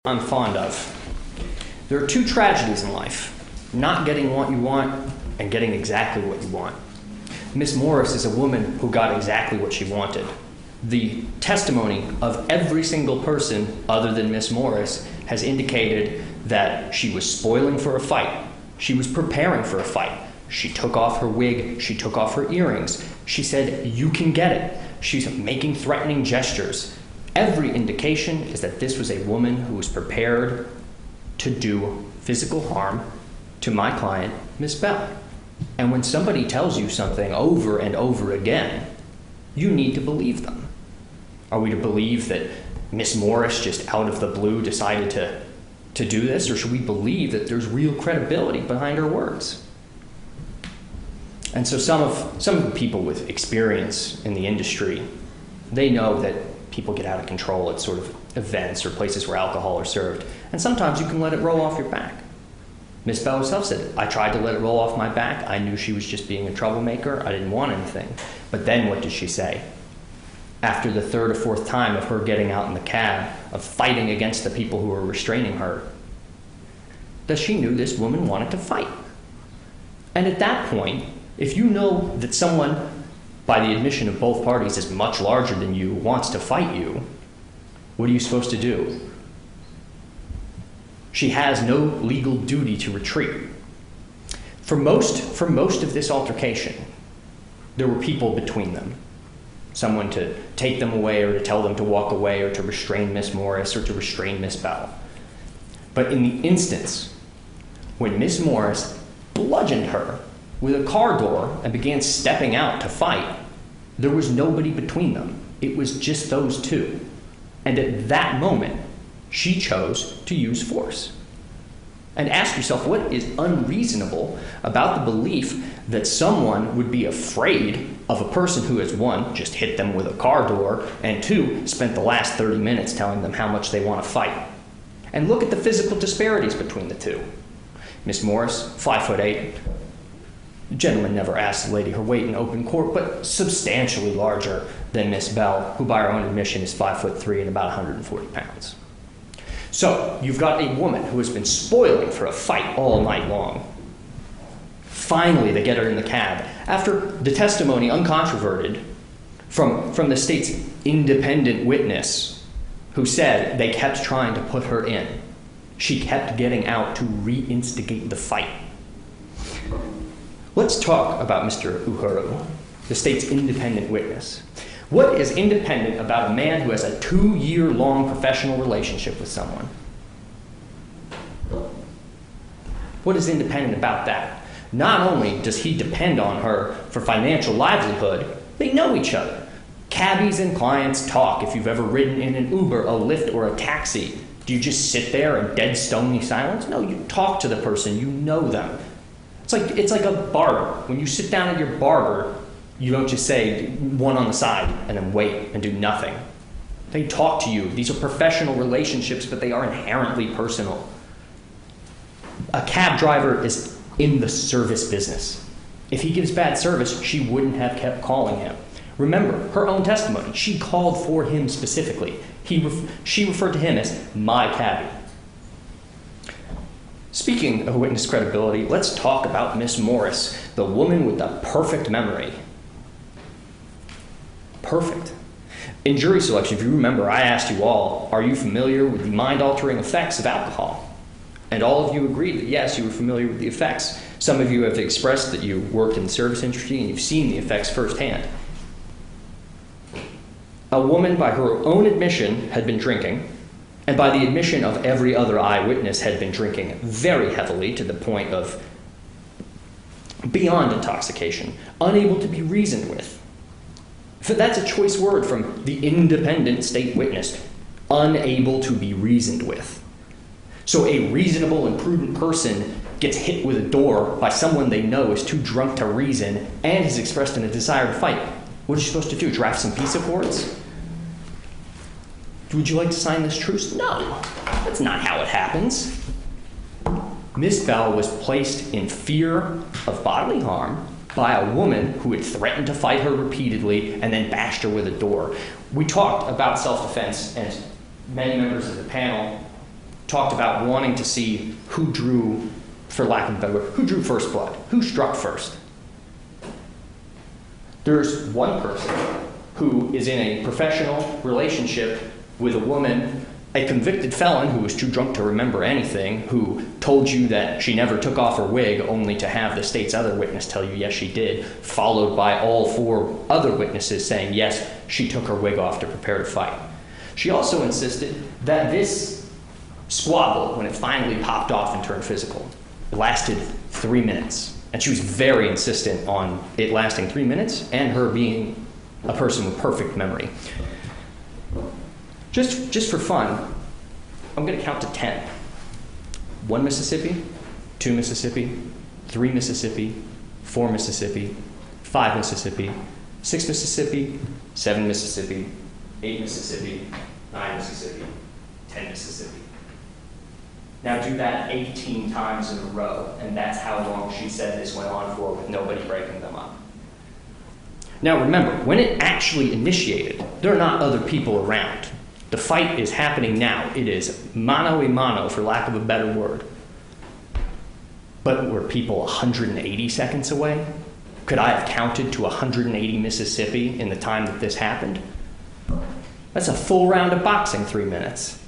I'm fond of. There are two tragedies in life: not getting what you want and getting exactly what you want. Miss Morris is a woman who got exactly what she wanted. The testimony of every single person other than Miss Morris has indicated that she was spoiling for a fight. She was preparing for a fight. She took off her wig, she took off her earrings. She said, "You can get it." She's making threatening gestures. Every indication is that this was a woman who was prepared to do physical harm to my client, Miss Bell. And when somebody tells you something over and over again, you need to believe them. Are we to believe that Miss Morris just out of the blue decided to do this, or should we believe that there's real credibility behind her words? And so some of the people with experience in the industry, they know that people get out of control at sort of events or places where alcohol are served, and sometimes you can let it roll off your back. Miss Bell herself said, "I tried to let it roll off my back. I knew she was just being a troublemaker. I didn't want anything." But then what did she say? After the third or fourth time of her getting out in the cab, of fighting against the people who were restraining her, that she knew this woman wanted to fight. And at that point, if you know that someone, by the admission of both parties, is much larger than you, wants to fight you, what are you supposed to do? She has no legal duty to retreat. For most of this altercation, there were people between them. Someone to take them away, or to tell them to walk away, or to restrain Miss Morris, or to restrain Miss Bell. But in the instance when Miss Morris bludgeoned her with a car door and began stepping out to fight, there was nobody between them. It was just those two. And at that moment, she chose to use force. And ask yourself, what is unreasonable about the belief that someone would be afraid of a person who has, one, just hit them with a car door, and two, spent the last 30 minutes telling them how much they want to fight? And look at the physical disparities between the two. Miss Morris, 5'8". The gentleman never asked the lady her weight in open court, but substantially larger than Miss Bell, who by her own admission is 5'3" and about 140 pounds. So you've got a woman who has been spoiling for a fight all night long. Finally, they get her in the cab. After the testimony, uncontroverted, from the state's independent witness, who said they kept trying to put her in. She kept getting out to reinstigate the fight. Let's talk about Mr. Uhuru, the state's independent witness. What is independent about a man who has a 2-year-long professional relationship with someone? What is independent about that? Not only does he depend on her for financial livelihood, they know each other. Cabbies and clients talk. If you've ever ridden in an Uber, a Lyft, or a taxi, do you just sit there in dead stony silence? No, you talk to the person, you know them. It's like a barber. When you sit down at your barber, you don't just say one on the side and then wait and do nothing. They talk to you. These are professional relationships, but they are inherently personal. A cab driver is in the service business. If he gives bad service, she wouldn't have kept calling him. Remember, her own testimony, she called for him specifically. She referred to him as my cabbie. Speaking of witness credibility, let's talk about Miss Morris, the woman with the perfect memory. Perfect. In jury selection, if you remember, I asked you all, are you familiar with the mind-altering effects of alcohol? And all of you agreed that yes, you were familiar with the effects. Some of you have expressed that you worked in the service industry and you've seen the effects firsthand. A woman, by her own admission, had been drinking, and by the admission of every other eyewitness, had been drinking very heavily to the point of beyond intoxication, unable to be reasoned with. That's a choice word from the independent state witness, unable to be reasoned with. So a reasonable and prudent person gets hit with a door by someone they know is too drunk to reason and has expressed a desire to fight. What is she supposed to do, draft some peace accords? Would you like to sign this truce? No, that's not how it happens. Miss Bell was placed in fear of bodily harm by a woman who had threatened to fight her repeatedly and then bashed her with a door. We talked about self-defense, and many members of the panel talked about wanting to see who drew, for lack of a better word, who drew first blood, who struck first. There's one person who is in a professional relationship with a woman, a convicted felon who was too drunk to remember anything, who told you that she never took off her wig only to have the state's other witness tell you yes she did, followed by all 4 other witnesses saying yes, she took her wig off to prepare to fight. She also insisted that this squabble, when it finally popped off and turned physical, lasted 3 minutes. And she was very insistent on it lasting 3 minutes and her being a person with perfect memory. Just for fun, I'm going to count to 10. 1 Mississippi, 2 Mississippi, 3 Mississippi, 4 Mississippi, 5 Mississippi, 6 Mississippi, 7 Mississippi, 8 Mississippi, 9 Mississippi, 10 Mississippi. Now do that 18 times in a row, and that's how long she said this went on for with nobody breaking them up. Now remember, when it actually initiated, there are not other people around. The fight is happening now. It is mano a mano, for lack of a better word. But were people 180 seconds away? Could I have counted to 180 Mississippi in the time that this happened? That's a full round of boxing, 3 minutes.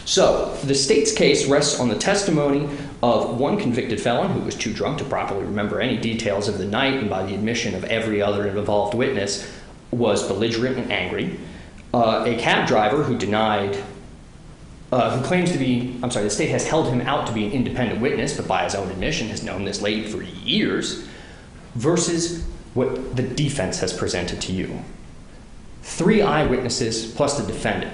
So, the state's case rests on the testimony of one convicted felon who was too drunk to properly remember any details of the night, and by the admission of every other involved witness, was belligerent and angry. A cab driver who claims to be, the state has held him out to be an independent witness, but by his own admission has known this lady for years, versus what the defense has presented to you. 3 eyewitnesses plus the defendant.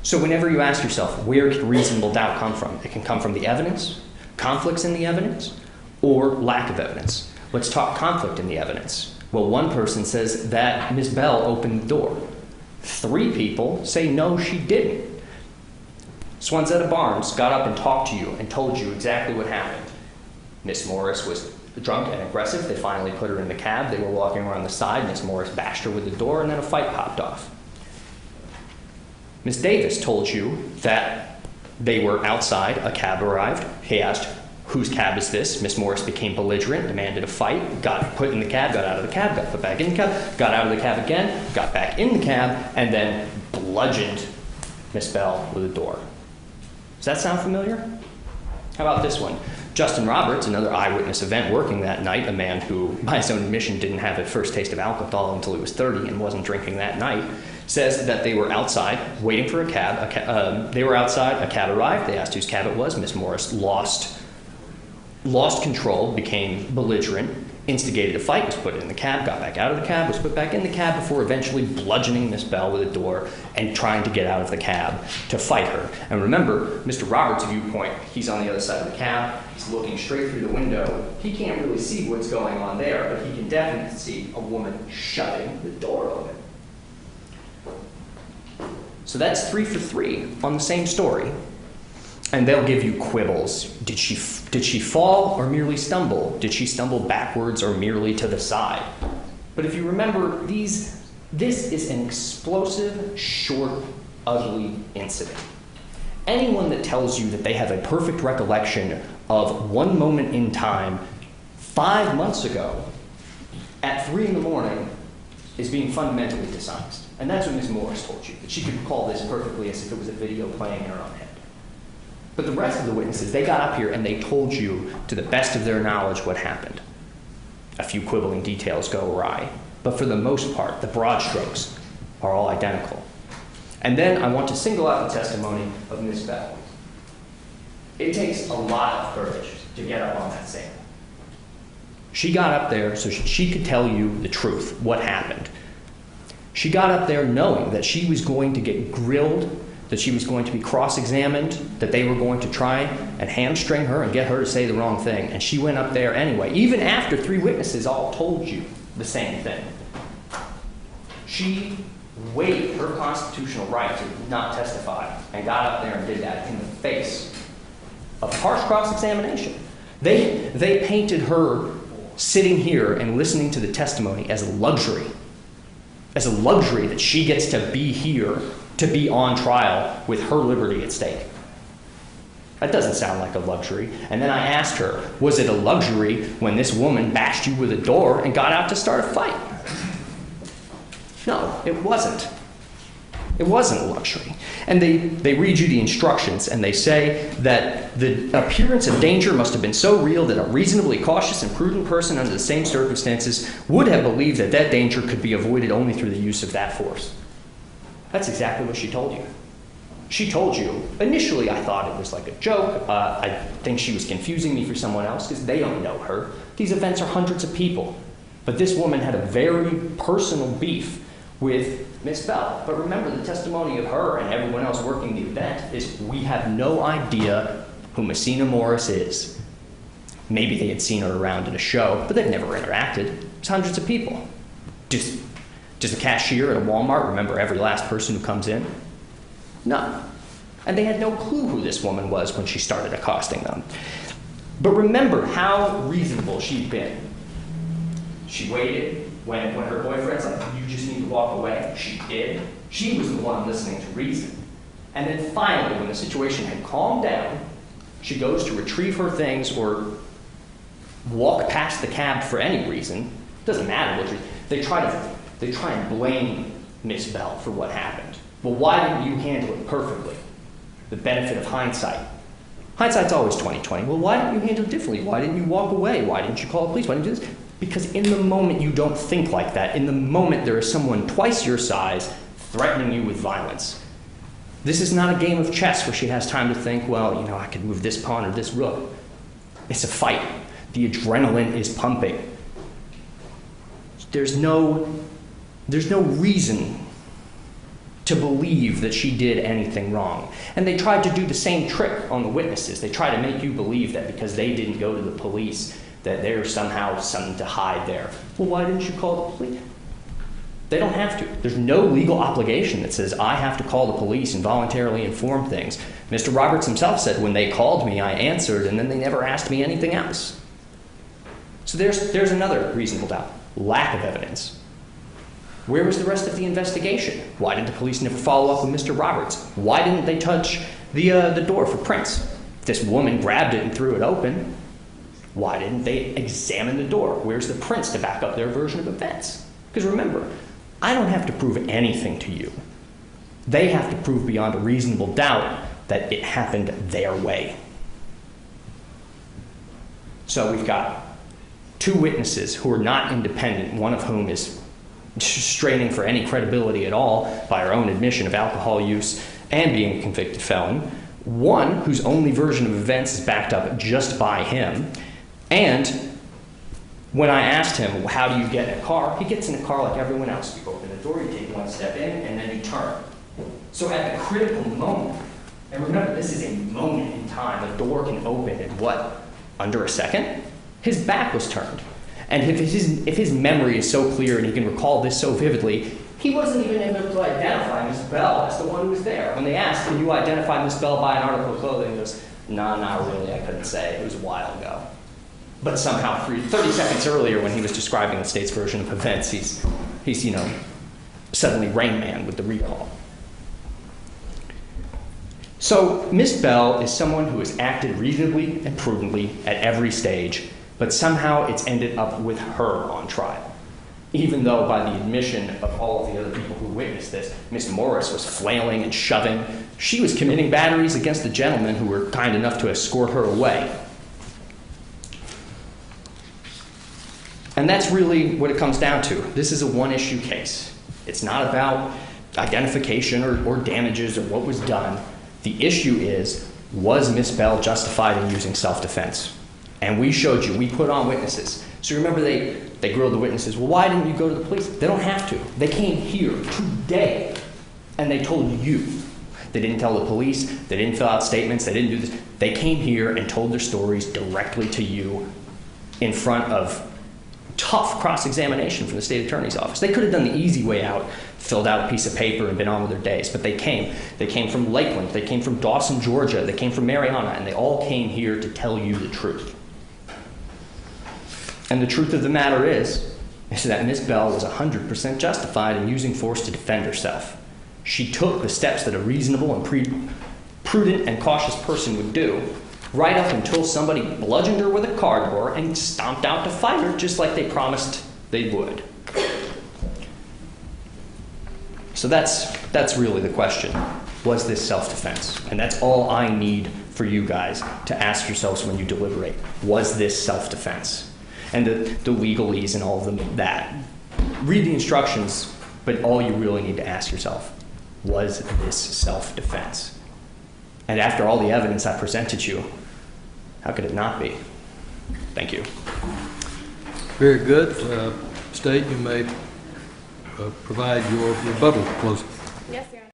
So whenever you ask yourself, where can reasonable doubt come from? It can come from the evidence, conflicts in the evidence, or lack of evidence. Let's talk conflict in the evidence. Well, one person says that Ms. Bell opened the door. 3 people say no, she didn't. Swanzetta Barnes got up and talked to you and told you exactly what happened. Miss Morris was drunk and aggressive. They finally put her in the cab. They were walking around the side. Miss Morris bashed her with the door, and then a fight popped off. Miss Davis told you that they were outside, a cab arrived. He asked, whose cab is this? Miss Morris became belligerent, demanded a fight, got put in the cab, got out of the cab, got put back in the cab, got out of the cab again, got back in the cab, and then bludgeoned Miss Bell with a door. Does that sound familiar? How about this one? Justin Roberts, another eyewitness event working that night, a man who, by his own admission, didn't have a first taste of alcohol until he was 30 and wasn't drinking that night, says that they were outside waiting for a cab. They were outside, a cab arrived, they asked whose cab it was. Miss Morris lost control, became belligerent, instigated a fight, was put in the cab, got back out of the cab, was put back in the cab before eventually bludgeoning Miss Bell with a door and trying to get out of the cab to fight her. And remember, Mr. Roberts' viewpoint, he's on the other side of the cab, he's looking straight through the window. He can't really see what's going on there, but he can definitely see a woman shutting the door open. So that's 3 for 3 on the same story. And they'll give you quibbles. Did she fall or merely stumble? Did she stumble backwards or merely to the side? But if you remember, this is an explosive, short, ugly incident. Anyone that tells you that they have a perfect recollection of one moment in time 5 months ago at 3 in the morning is being fundamentally dishonest. And that's what Ms. Morris told you, that she could recall this perfectly as if it was a video playing in her own head. But the rest of the witnesses, they got up here and they told you, to the best of their knowledge, what happened. A few quibbling details go awry, but for the most part, the broad strokes are all identical. And then I want to single out the testimony of Ms. Bell. It takes a lot of courage to get up on that stand. She got up there so she could tell you the truth, what happened. She got up there knowing that she was going to get grilled, that she was going to be cross-examined, that they were going to try and hamstring her and get her to say the wrong thing. And she went up there anyway, even after 3 witnesses all told you the same thing. She waived her constitutional right to not testify and got up there and did that in the face of harsh cross-examination. They painted her sitting here and listening to the testimony as a luxury that she gets to be here to be on trial with her liberty at stake. That doesn't sound like a luxury. And then I asked her, was it a luxury when this woman bashed you with a door and got out to start a fight? No, it wasn't. It wasn't a luxury. And they read you the instructions, and they say that the appearance of danger must have been so real that a reasonably cautious and prudent person under the same circumstances would have believed that that danger could be avoided only through the use of that force. That's exactly what she told you. She told you, initially I thought it was like a joke. I think she was confusing me for someone else because they don't know her. These events are hundreds of people. But this woman had a very personal beef with Miss Bell. But remember, the testimony of her and everyone else working the event is we have no idea who Messina Morris is. Maybe they had seen her around at a show, but they've never interacted. It's hundreds of people. Does a cashier at a Walmart remember every last person who comes in? None. And they had no clue who this woman was when she started accosting them. But remember how reasonable she'd been. She waited when her boyfriend said, you just need to walk away. She did. She was the one listening to reason. And then finally, when the situation had calmed down, she goes to retrieve her things or walk past the cab for any reason. Doesn't matter what they try and blame Miss Bell for what happened. Well, why didn't you handle it perfectly? The benefit of hindsight. Hindsight's always 20/20. Well, why didn't you handle it differently? Why didn't you walk away? Why didn't you call the police? Why didn't you do this? Because in the moment you don't think like that. In the moment there is someone twice your size threatening you with violence. This is not a game of chess where she has time to think, well, I could move this pawn or this rook. It's a fight. The adrenaline is pumping. There's no reason to believe that she did anything wrong. And they tried to do the same trick on the witnesses. They tried to make you believe that because they didn't go to the police, that there's somehow something to hide there. Well, why didn't you call the police? They don't have to. There's no legal obligation that says I have to call the police and voluntarily inform things. Mr. Roberts himself said when they called me, I answered, and then they never asked me anything else. So there's another reasonable doubt. Lack of evidence. Where was the rest of the investigation? Why did the police never follow up with Mr. Roberts? Why didn't they touch the door for prints? This woman grabbed it and threw it open. Why didn't they examine the door? Where's the prints to back up their version of events? Because remember, I don't have to prove anything to you. They have to prove beyond a reasonable doubt that it happened their way. So we've got two witnesses who are not independent, one of whom is straining for any credibility at all by her own admission of alcohol use and being a convicted felon. One whose only version of events is backed up just by him. And when I asked him, how do you get in a car? He gets in a car like everyone else. You open the door, you take one step in, and then you turn. So at the critical moment, and remember, this is a moment in time. A door can open in what, under a second? His back was turned. And if his memory is so clear and he can recall this so vividly, he wasn't even able to identify Miss Bell as the one who was there. When they asked, can you identify Miss Bell by an article of clothing? He goes, no, not really, I couldn't say. It was a while ago. But somehow 30 seconds earlier when he was describing the state's version of events, he's suddenly Rain Man with the recall. So Miss Bell is someone who has acted reasonably and prudently at every stage, but somehow it's ended up with her on trial. Even though by the admission of all of the other people who witnessed this, Miss Morris was flailing and shoving. She was committing batteries against the gentlemen who were kind enough to escort her away. And that's really what it comes down to. This is a one-issue case. It's not about identification or damages or what was done. The issue is, was Miss Bell justified in using self-defense? And we showed you, we put on witnesses. So remember they grilled the witnesses. Well, why didn't you go to the police? They don't have to. They came here today and they told you. They didn't tell the police, they didn't fill out statements, they didn't do this. They came here and told their stories directly to you in front of tough cross-examination from the state attorney's office. They could have done the easy way out, filled out a piece of paper and been on with their days, but they came. They came from Lakeland, they came from Dawson, Georgia, they came from Mariana, and they all came here to tell you the truth. And the truth of the matter is that Miss Bell was 100% justified in using force to defend herself. She took the steps that a reasonable and prudent and cautious person would do, right up until somebody bludgeoned her with a car door and stomped out to fight her just like they promised they would. So that's really the question. Was this self-defense? And that's all I need for you guys to ask yourselves when you deliberate. Was this self-defense? And the legalese and all of that. Read the instructions, but all you really need to ask yourself, was this self-defense? And after all the evidence I presented you, how could it not be? Thank you. Very good. State, you may provide your rebuttal closing. Yes, Your Honor.